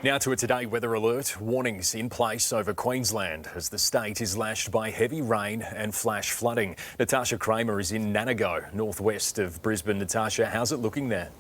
Now to a Today weather alert. Warnings in place over Queensland as the state is lashed by heavy rain and flash flooding. Natasha Kramer is in Nanago, northwest of Brisbane. Natasha, how's it looking there?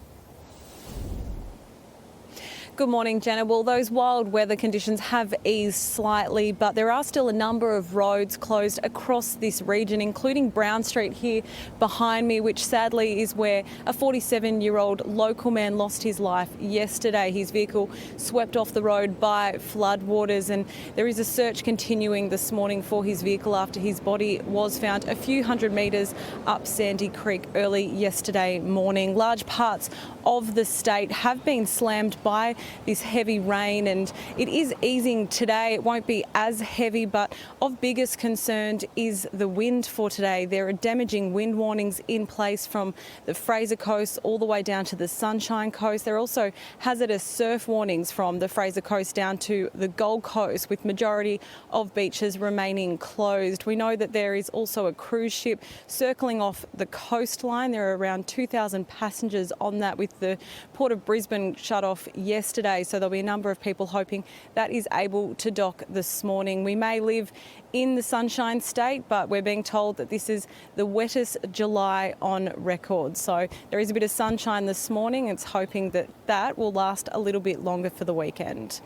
Good morning, Jenna. Well, those wild weather conditions have eased slightly, but there are still a number of roads closed across this region, including Brown Street here behind me, which sadly is where a 47-year-old local man lost his life yesterday. His vehicle swept off the road by floodwaters, and there is a search continuing this morning for his vehicle after his body was found a few hundred metres up Sandy Creek early yesterday morning. Large parts of the state have been slammed by this heavy rain, and it is easing today. It won't be as heavy, but of biggest concern is the wind for today. There are damaging wind warnings in place from the Fraser Coast all the way down to the Sunshine Coast. There are also hazardous surf warnings from the Fraser Coast down to the Gold Coast, with majority of beaches remaining closed. We know that there is also a cruise ship circling off the coastline. There are around 2,000 passengers on that, with the Port of Brisbane shut off yesterday, so there'll be a number of people hoping that is able to dock this morning. We may live in the Sunshine State, but we're being told that this is the wettest July on record. So there is a bit of sunshine this morning. It's hoping that that will last a little bit longer for the weekend.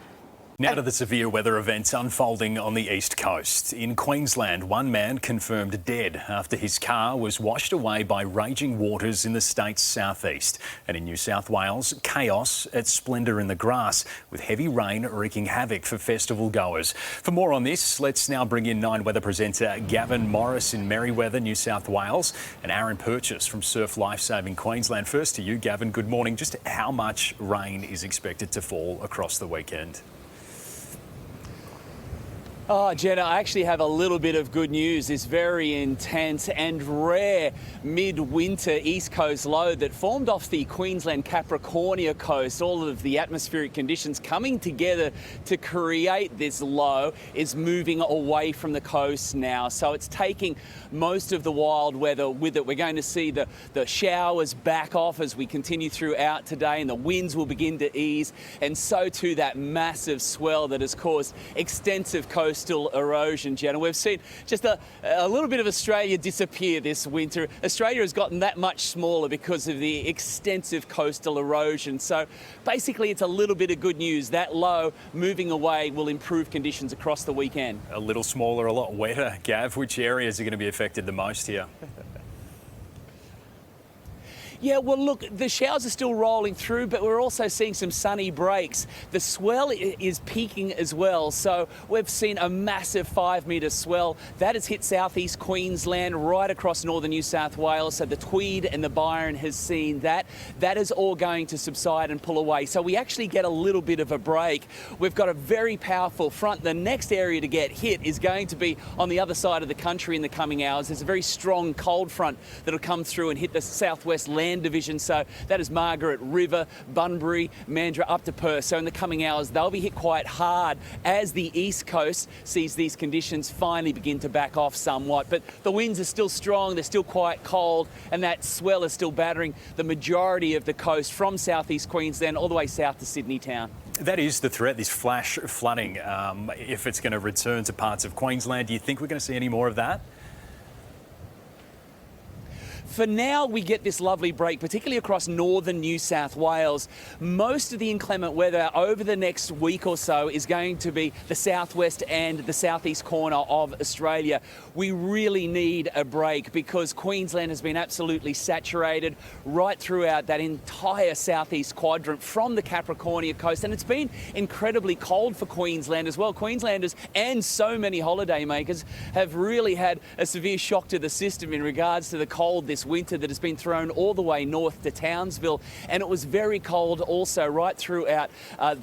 Now to the severe weather events unfolding on the east coast. In Queensland, one man confirmed dead after his car was washed away by raging waters in the state's southeast. And in New South Wales, chaos at Splendour in the Grass, with heavy rain wreaking havoc for festival goers. For more on this, let's now bring in Nine Weather presenter Gavin Morris in Merewether, New South Wales, and Aaron Purchase from Surf Lifesaving Queensland. First to you, Gavin, good morning. Just how much rain is expected to fall across the weekend? Oh, Jenna, I actually have a little bit of good news. This very intense and rare mid-winter East Coast low that formed off the Queensland Capricornia coast. All of the atmospheric conditions coming together to create this low is moving away from the coast now. So it's taking most of the wild weather with it. We're going to see the showers back off as we continue throughout today, and the winds will begin to ease, and so too that massive swell that has caused extensive coastal erosion, Jenna. We've seen just a little bit of Australia disappear this winter. Australia has gotten that much smaller because of the extensive coastal erosion. So basically it's a little bit of good news. That low moving away will improve conditions across the weekend. A little smaller, a lot wetter. Gav, which areas are going to be affected the most here? Yeah, well, look, the showers are still rolling through, but we're also seeing some sunny breaks. The swell is peaking as well, so we've seen a massive 5-metre swell. That has hit southeast Queensland, right across northern New South Wales, so the Tweed and the Byron has seen that. That is all going to subside and pull away, so we actually get a little bit of a break. We've got a very powerful front. The next area to get hit is going to be on the other side of the country in the coming hours. There's a very strong cold front that'll come through and hit the southwest land division, so that is Margaret River, Bunbury, Mandurah up to Perth. So in the coming hours they'll be hit quite hard as the east coast sees these conditions finally begin to back off somewhat. But the winds are still strong, they're still quite cold, and that swell is still battering the majority of the coast from southeast Queensland all the way south to Sydney town. That is the threat, this flash flooding. If it's going to return to parts of Queensland, do you think we're going to see any more of that? For now, we get this lovely break, particularly across northern New South Wales. Most of the inclement weather over the next week or so is going to be the southwest and the southeast corner of Australia. We really need a break because Queensland has been absolutely saturated right throughout that entire southeast quadrant from the Capricornia coast, and it's been incredibly cold for Queensland as well. Queenslanders and so many holidaymakers have really had a severe shock to the system in regards to the cold this winter that has been thrown all the way north to Townsville, and it was very cold also right throughout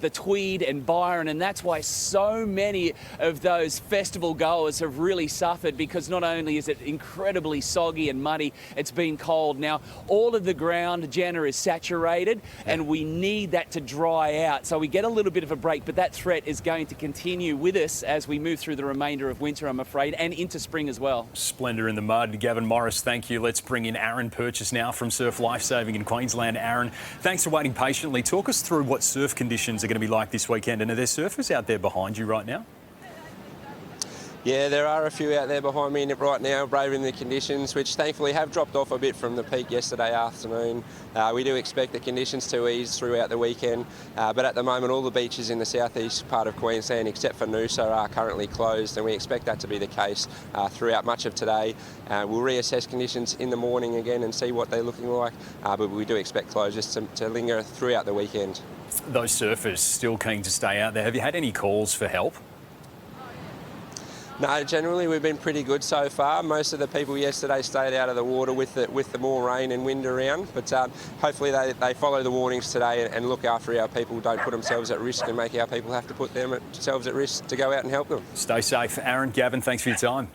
the Tweed and Byron, and that's why so many of those festival goers have really suffered, because not only is it incredibly soggy and muddy, it's been cold. Now all of the ground, Jenna, is saturated, and we need that to dry out, so we get a little bit of a break, but that threat is going to continue with us as we move through the remainder of winter, I'm afraid, and into spring as well. Splendour in the mud. Gavin Morris, thank you. Let's bring in Aaron Purchase now from Surf Lifesaving in Queensland. Aaron, thanks for waiting patiently. Talk us through what surf conditions are going to be like this weekend, and are there surfers out there behind you right now? Yeah, there are a few out there behind me right now, braving the conditions, which thankfully have dropped off a bit from the peak yesterday afternoon. We do expect the conditions to ease throughout the weekend, but at the moment all the beaches in the southeast part of Queensland, except for Noosa, are currently closed, and we expect that to be the case throughout much of today. We'll reassess conditions in the morning again and see what they're looking like, but we do expect closures to linger throughout the weekend. Those surfers still keen to stay out there. Have you had any calls for help? No, generally we've been pretty good so far. Most of the people yesterday stayed out of the water with the more rain and wind around, but hopefully they follow the warnings today and look after our people, don't put themselves at risk and make our people have to put themselves at risk to go out and help them. Stay safe. Aaron, Gavin, thanks for your time.